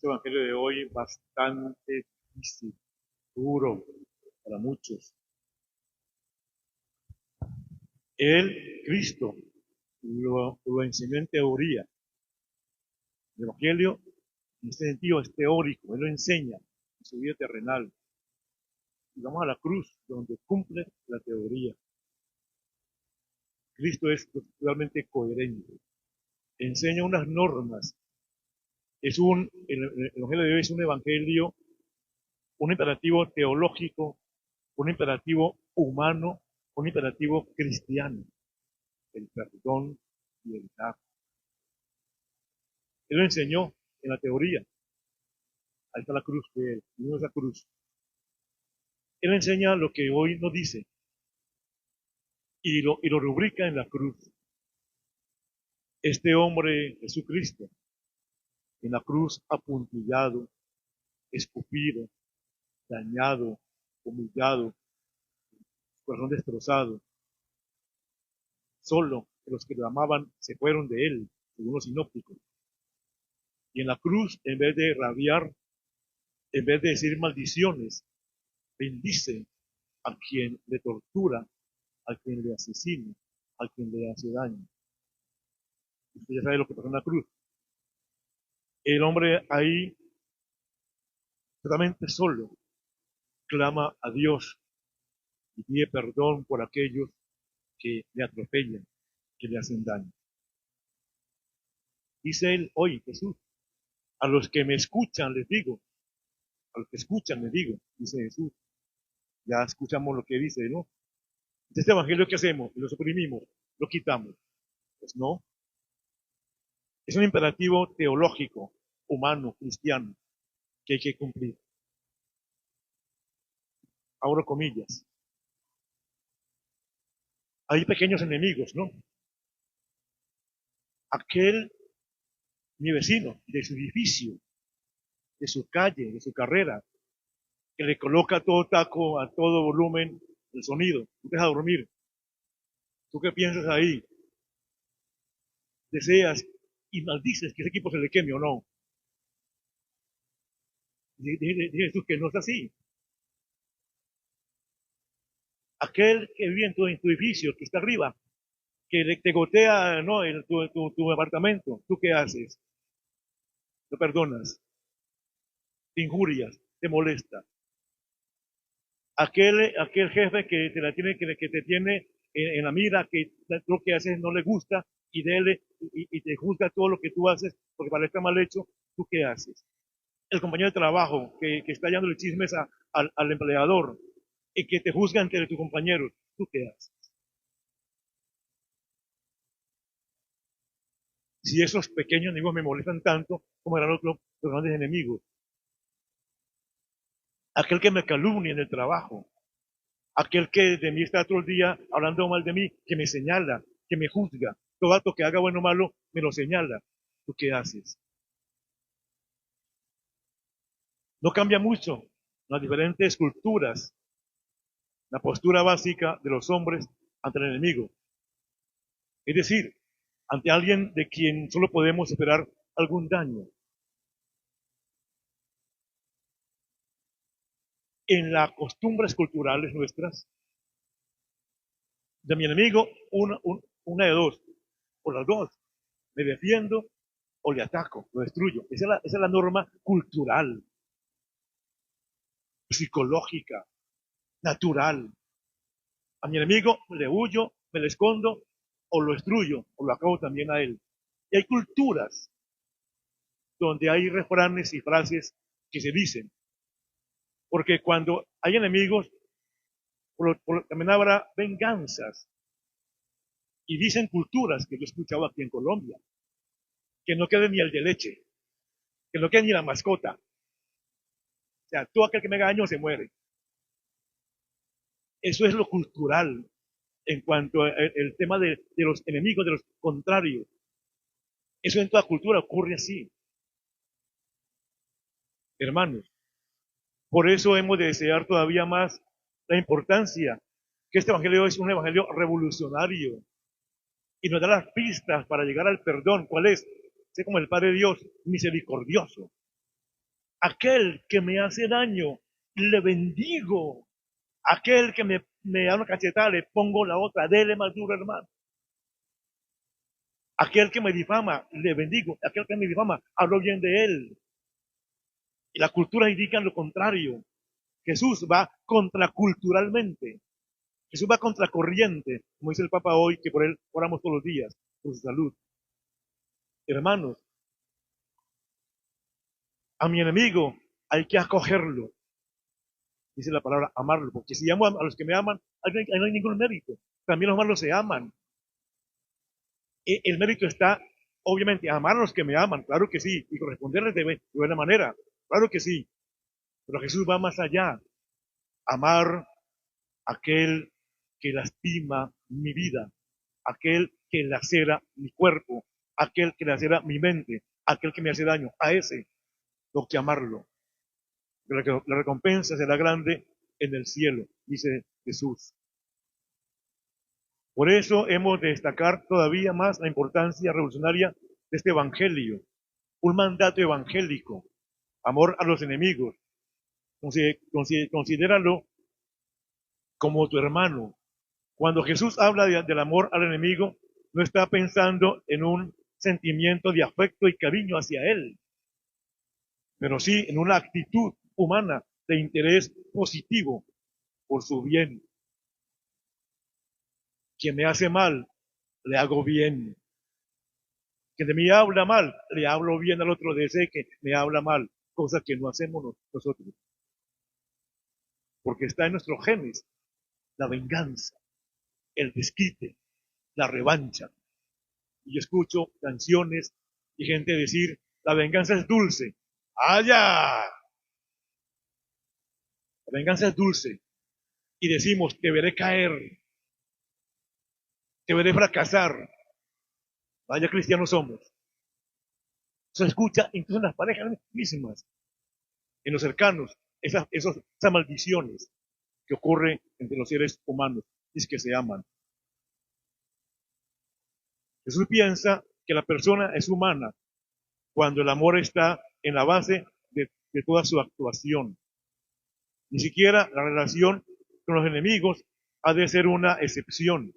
este evangelio de hoy bastante difícil, duro para muchos. Cristo, lo enseñó en teoría. El evangelio, en este sentido, es teórico. Él lo enseña en su vida terrenal. Y vamos a la cruz, donde cumple la teoría. Cristo es totalmente coherente. Enseña unas normas. El evangelio de hoy es un evangelio, un imperativo teológico, un imperativo humano, un imperativo cristiano, el perdón y el dar. Él lo enseñó en la teoría. Ahí está la cruz de él, esa cruz. Él enseña lo que hoy nos dice y lo rubrica en la cruz. Este hombre, Jesucristo, en la cruz apuntillado, escupido, dañado, humillado, corazón destrozado, solo los que lo amaban se fueron de él, según los sinópticos. Y en la cruz, en vez de rabiar, en vez de decir maldiciones, bendice a quien le tortura, a quien le asesina, a quien le hace daño. Usted ya sabe lo que pasó en la cruz. El hombre ahí, totalmente solo, clama a Dios y pide perdón por aquellos que le atropellan, que le hacen daño. Dice él hoy, Jesús, a los que me escuchan les digo, a los que escuchan les digo, dice Jesús. Ya escuchamos lo que dice, ¿no? Este evangelio, ¿qué hacemos? Lo suprimimos, lo quitamos. Pues no. Es un imperativo teológico, humano, cristiano, que hay que cumplir. Abro comillas. Hay pequeños enemigos, ¿no? Aquel, mi vecino, de su edificio, de su calle, de su carrera, que le coloca a todo taco, a todo volumen, el sonido. Tú te dejas dormir. ¿Tú qué piensas ahí? ¿Deseas y maldices que ese equipo se le queme o no? Dice tú que no es así. Aquel que vive en tu edificio, que está arriba, que te gotea, ¿no? Tu apartamento, ¿tú qué haces? Lo perdonas, te injurias, te molesta. Aquel jefe que te la tiene, que te tiene en la mira, que lo que haces no le gusta y te juzga todo lo que tú haces porque parece mal hecho, ¿tú qué haces? El compañero de trabajo que está hallándole chismes al empleador y que te juzga entre tus compañeros, ¿tú qué haces? Si esos pequeños enemigos me molestan tanto, ¿cómo eran los grandes enemigos? Aquel que me calumnia en el trabajo, aquel que de mí está todo el día hablando mal de mí, que me señala, que me juzga, todo acto que haga bueno o malo, me lo señala. ¿Tú qué haces? No cambia mucho las diferentes culturas, la postura básica de los hombres ante el enemigo. Es decir, ante alguien de quien solo podemos esperar algún daño. En las costumbres culturales nuestras, de mi enemigo, una de dos, o las dos, me defiendo o le ataco, lo destruyo. Esa es la norma cultural, psicológica, natural. A mi enemigo le huyo, me le escondo, o lo destruyo, o lo acabo también a él. Y hay culturas donde hay refranes y frases que se dicen, porque cuando hay enemigos, también habrá venganzas. Y dicen culturas que yo he escuchado aquí en Colombia, que no quede ni el de leche, que no quede ni la mascota. O sea, todo aquel que me haga daño se muere. Eso es lo cultural en cuanto al tema de los enemigos, de los contrarios. Eso en toda cultura ocurre así. Hermanos, por eso hemos de desear todavía más la importancia que este evangelio es un evangelio revolucionario y nos da las pistas para llegar al perdón. ¿Cuál es? Sé como el Padre Dios, misericordioso. Aquel que me hace daño, le bendigo. Aquel que me da una cachetada, le pongo la otra. Dele más duro, hermano. Aquel que me difama, le bendigo. Aquel que me difama, hablo bien de él. Y las culturas indican lo contrario. Jesús va contraculturalmente. Jesús va contracorriente, como dice el Papa hoy, que por él oramos todos los días, por su salud. Hermanos, a mi enemigo hay que acogerlo, dice la palabra amarlo, porque si amo a los que me aman, ahí no hay ningún mérito. También los malos se aman. El mérito está, obviamente, amar a los que me aman, claro que sí, y corresponderles de buena manera, claro que sí. Pero Jesús va más allá. Amar a aquel que lastima mi vida, aquel que lacera mi cuerpo, aquel que lacera mi mente, aquel que me hace daño, a ese tengo que amarlo. La recompensa será grande en el cielo, dice Jesús. Por eso hemos de destacar todavía más la importancia revolucionaria de este evangelio, un mandato evangélico, amor a los enemigos. Considéralo como tu hermano. Cuando Jesús habla del amor al enemigo, no está pensando en un sentimiento de afecto y cariño hacia él, pero sí en una actitud humana de interés positivo por su bien. Quien me hace mal, le hago bien. Quien de mí habla mal, le hablo bien al otro de ese que me habla mal, cosa que no hacemos nosotros. Porque está en nuestros genes la venganza, el desquite, la revancha. Y yo escucho canciones y gente decir, la venganza es dulce. ¡Allá! La venganza es dulce. Y decimos, te veré caer, te veré fracasar. Vaya cristianos somos. Se escucha incluso en las parejas mismas, en los cercanos, esas maldiciones que ocurren entre los seres humanos, y es que se aman. Jesús piensa que la persona es humana cuando el amor está en la base de toda su actuación. Ni siquiera la relación con los enemigos ha de ser una excepción.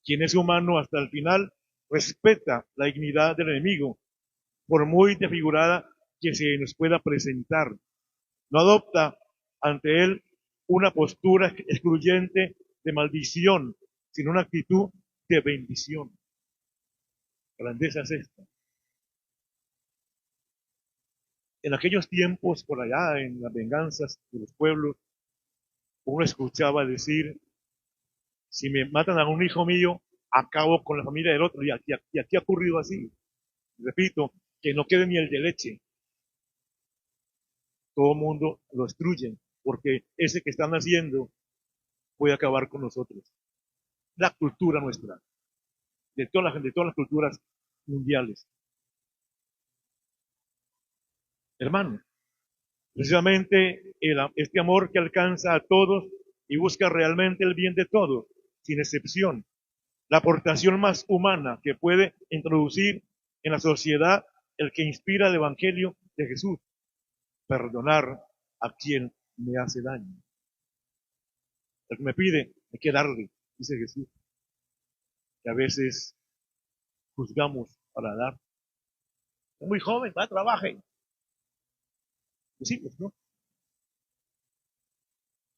Quien es humano hasta el final respeta la dignidad del enemigo, por muy desfigurada que se nos pueda presentar. No adopta ante él una postura excluyente de maldición, sino una actitud de bendición. Grandeza es esta. En aquellos tiempos, por allá, en las venganzas de los pueblos, uno escuchaba decir, si me matan a un hijo mío, acabo con la familia del otro. Y aquí ha ocurrido así. Repito, que no quede ni el de leche. Todo el mundo lo destruyen, porque ese que están haciendo puede acabar con nosotros. La cultura nuestra, de todas las culturas mundiales. Hermano, precisamente este amor que alcanza a todos y busca realmente el bien de todos, sin excepción, la aportación más humana que puede introducir en la sociedad el que inspira el Evangelio de Jesús, perdonar a quien me hace daño. El que me pide, hay que darle, dice Jesús, que a veces juzgamos para dar. Es muy joven, va, trabaje. Pues, ¿no?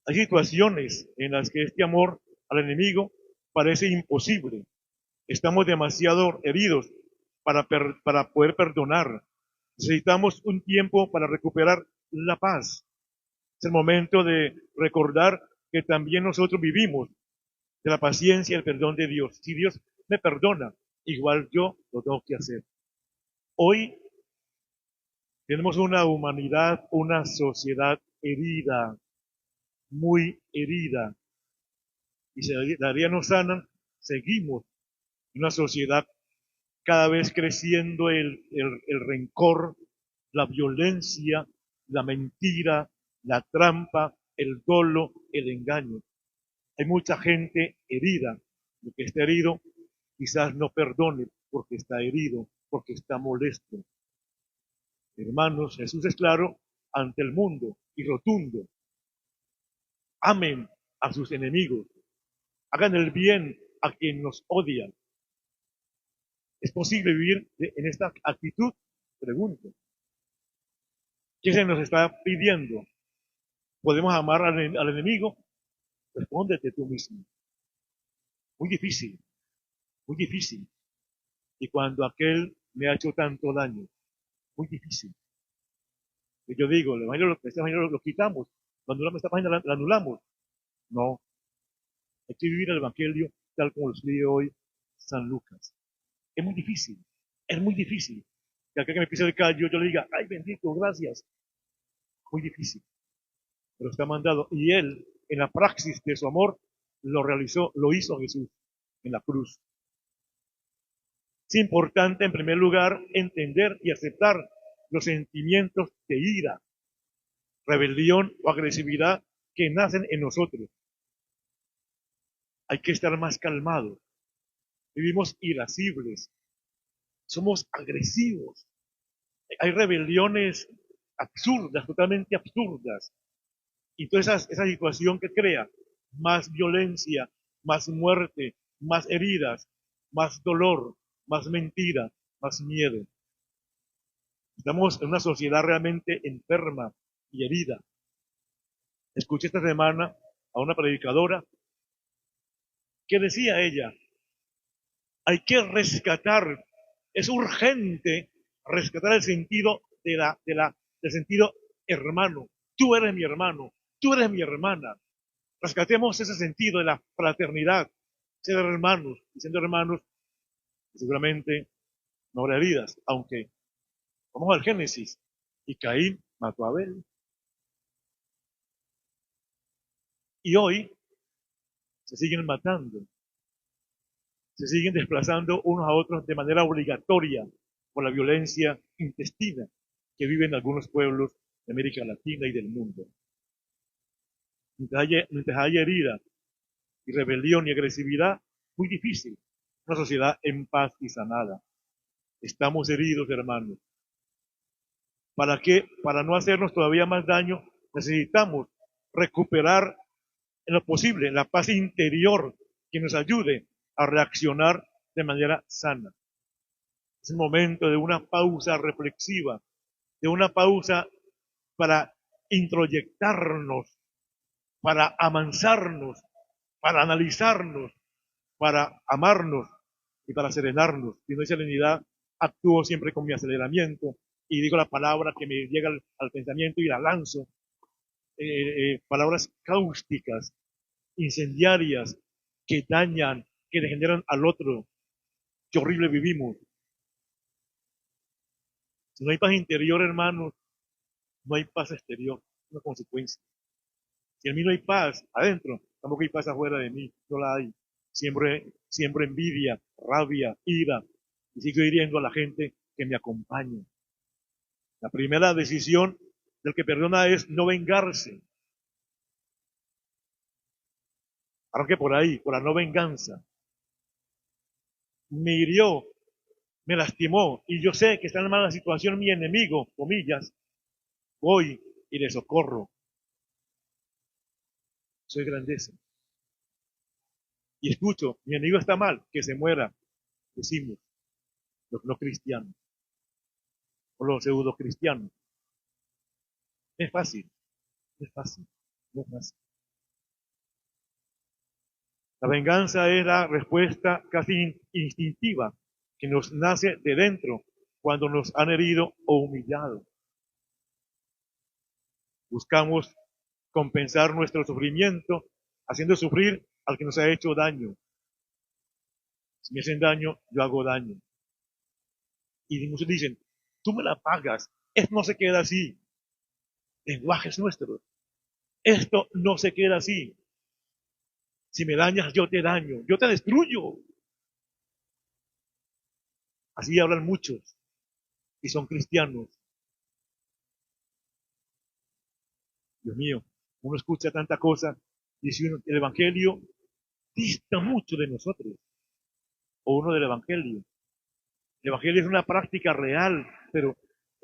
Hay situaciones en las que este amor al enemigo parece imposible. Estamos demasiado heridos para poder perdonar. Necesitamos un tiempo para recuperar la paz. Es el momento de recordar que también nosotros vivimos de la paciencia y el perdón de Dios. Si Dios me perdona, igual yo lo tengo que hacer. Hoy tenemos una humanidad, una sociedad herida, muy herida. Y si la herida no sanan, seguimos en una sociedad cada vez creciendo el rencor, la violencia, la mentira, la trampa, el dolo, el engaño. Hay mucha gente herida. El que está herido quizás no perdone porque está herido, porque está molesto. Hermanos, Jesús es claro ante el mundo y rotundo. Amen a sus enemigos. Hagan el bien a quien nos odian. ¿Es posible vivir en esta actitud? Pregunto. ¿Qué se nos está pidiendo? ¿Podemos amar al enemigo? Respóndete tú mismo. Muy difícil, muy difícil. Y cuando aquel me ha hecho tanto daño, muy difícil. Y yo digo, este evangelio lo quitamos, cuando esta página la anulamos. No, hay que vivir el evangelio tal como lo escribe hoy San Lucas. Es muy difícil, es muy difícil. Que aquel que me pise el callo, yo le diga, ay bendito, gracias. Muy difícil, pero está mandado. Y él, en la praxis de su amor, lo realizó, lo hizo Jesús en la cruz. Es importante, en primer lugar, entender y aceptar los sentimientos de ira, rebelión o agresividad que nacen en nosotros. Hay que estar más calmados. Vivimos irascibles, somos agresivos. Hay rebeliones absurdas, totalmente absurdas. Y toda esa situación que crea más violencia, más muerte, más heridas, más dolor, más mentira, más miedo. Estamos en una sociedad realmente enferma y herida. Escuché esta semana a una predicadora que decía ella, hay que rescatar, es urgente rescatar el sentido del sentido hermano. Tú eres mi hermano, tú eres mi hermana. Rescatemos ese sentido de la fraternidad, ser hermanos, y siendo hermanos, seguramente no habrá heridas, aunque vamos al Génesis, y Caín mató a Abel. Y hoy se siguen matando, se siguen desplazando unos a otros de manera obligatoria por la violencia intestina que viven algunos pueblos de América Latina y del mundo. Mientras haya herida y rebelión y agresividad, muy difícil una sociedad en paz y sanada. Estamos heridos, hermanos. ¿Para qué? Para no hacernos todavía más daño, necesitamos recuperar en lo posible la paz interior que nos ayude a reaccionar de manera sana. Es el momento de una pausa reflexiva, de una pausa para introyectarnos, para amansarnos, para analizarnos, para amarnos y para serenarnos. Si no hay serenidad, actúo siempre con mi aceleramiento y digo la palabra que me llega al pensamiento y la lanzo. Palabras cáusticas, incendiarias, que dañan, que degeneran al otro. Qué horrible vivimos. Si no hay paz interior, hermanos, no hay paz exterior. Es una consecuencia. Si en mí no hay paz adentro, tampoco hay paz afuera de mí. No la hay. Siempre envidia, rabia, ira. Y sigo hiriendo a la gente que me acompaña. La primera decisión del que perdona es no vengarse. Arranque por ahí, por la no venganza. Me hirió, me lastimó, y yo sé que está en mala situación mi enemigo, comillas, voy y le socorro. Soy grandeza. Y escucho, mi enemigo está mal, que se muera, decimos, los no cristianos, o los pseudo cristianos. Es fácil, es fácil, no es fácil. La venganza es la respuesta casi instintiva que nos nace de dentro cuando nos han herido o humillado. Buscamos compensar nuestro sufrimiento haciendo sufrir al que nos ha hecho daño. Si me hacen daño, yo hago daño. Y muchos dicen, tú me la pagas. Esto no se queda así. Lenguajes nuestros. Esto no se queda así. Si me dañas, yo te daño. Yo te destruyo. Así hablan muchos. Y son cristianos. Dios mío, uno escucha tanta cosa. Dice uno, el Evangelio dista mucho de nosotros. O uno del Evangelio. El Evangelio es una práctica real, pero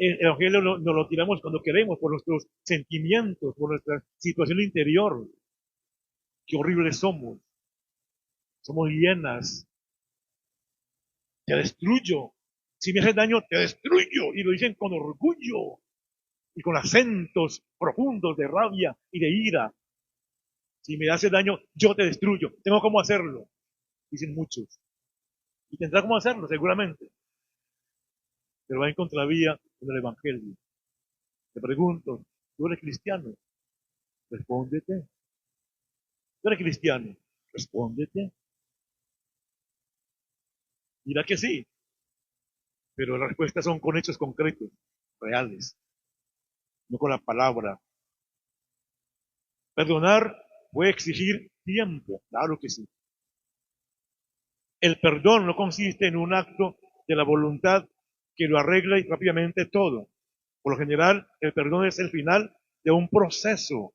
el Evangelio nos lo tiramos cuando queremos, por nuestros sentimientos, por nuestra situación interior. Qué horribles somos. Somos hienas. Te destruyo. Si me haces daño, te destruyo. Y lo dicen con orgullo y con acentos profundos de rabia y de ira. Si me haces daño, yo te destruyo. Tengo cómo hacerlo, dicen muchos. Y tendrá cómo hacerlo, seguramente. Pero va en contravía con el Evangelio. Te pregunto, ¿tú eres cristiano? Respóndete. ¿Tú eres cristiano? Respóndete. Mira que sí, pero las respuestas son con hechos concretos, reales, no con la palabra. Perdonar puede exigir tiempo, claro que sí. El perdón no consiste en un acto de la voluntad que lo arregla y rápidamente todo. Por lo general, el perdón es el final de un proceso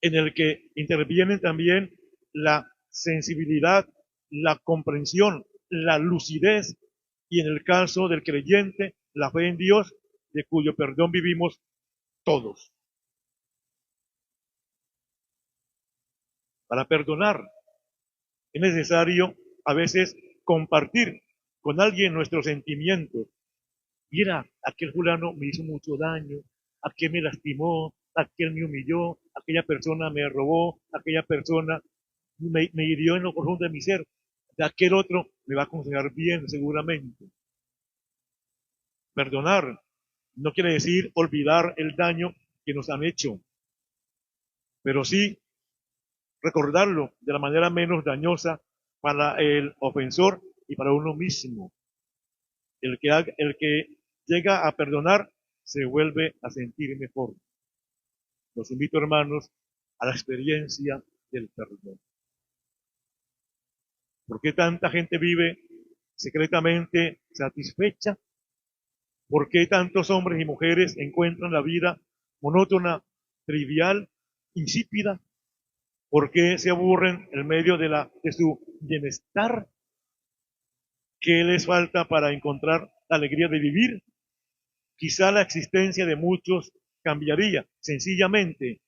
en el que intervienen también la sensibilidad, la comprensión, la lucidez y en el caso del creyente, la fe en Dios, de cuyo perdón vivimos todos. Para perdonar es necesario a veces compartir con alguien nuestros sentimientos. Mira, aquel fulano me hizo mucho daño, aquel me lastimó, aquel me humilló, aquella persona me robó, aquella persona me hirió en lo profundo de mi ser. De aquel otro me va a aconsejar bien, seguramente. Perdonar no quiere decir olvidar el daño que nos han hecho, pero sí recordarlo de la manera menos dañosa para el ofensor y para uno mismo. El que llega a perdonar se vuelve a sentir mejor. Los invito, hermanos, a la experiencia del perdón. ¿Por qué tanta gente vive secretamente satisfecha? ¿Por qué tantos hombres y mujeres encuentran la vida monótona, trivial, insípida? ¿Por qué se aburren en medio de su bienestar? ¿Qué les falta para encontrar la alegría de vivir? Quizá la existencia de muchos cambiaría. Sencillamente,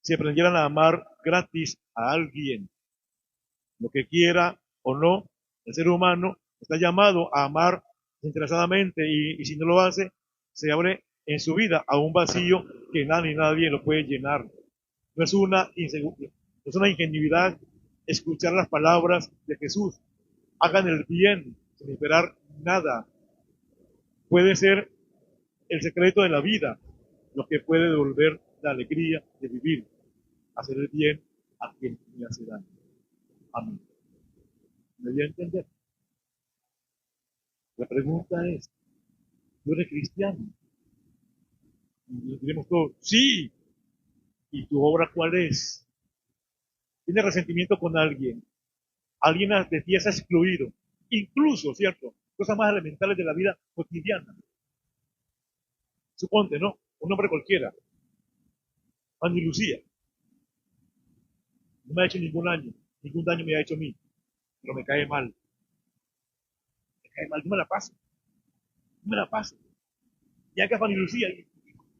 si aprendieran a amar gratis a alguien. Lo que quiera o no, el ser humano está llamado a amar desinteresadamente y si no lo hace, se abre en su vida a un vacío que nada ni nadie lo puede llenar. No es no es una ingenuidad escuchar las palabras de Jesús. Hagan el bien sin esperar nada. Puede ser el secreto de la vida, lo que puede devolver la alegría de vivir, hacer el bien a quien me hace daño. Amén. ¿Me voy a entender? La pregunta es, ¿tú eres cristiano? Y diremos todos, sí. ¿Y tu obra cuál es? ¿Tienes resentimiento con alguien? Alguien de ti es excluido. Incluso, ¿cierto? Cosas más elementales de la vida cotidiana. Suponte, ¿no? Un hombre cualquiera. Juan y Lucía. No me ha hecho ningún daño me ha hecho a mí, pero me cae mal. Me cae mal, yo me la paso. Yo me la paso. Y acá Juan y Lucía, y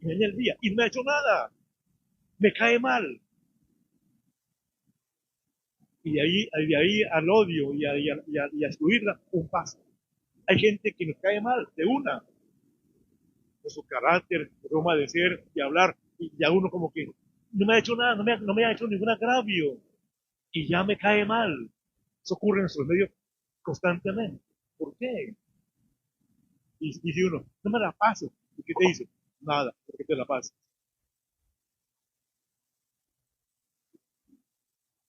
me viene el día, y no me ha hecho nada. Me cae mal. Y de ahí al odio y a excluirla, un paso. Hay gente que nos cae mal, de una, por su carácter, por su forma de ser y hablar, y ya uno como que no me ha hecho nada, no me ha hecho ningún agravio, y ya me cae mal. Eso ocurre en nuestros medios constantemente. ¿Por qué? Y dice uno, no me la paso. ¿Y qué te dice? Nada, porque te la pasas.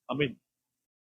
Amén.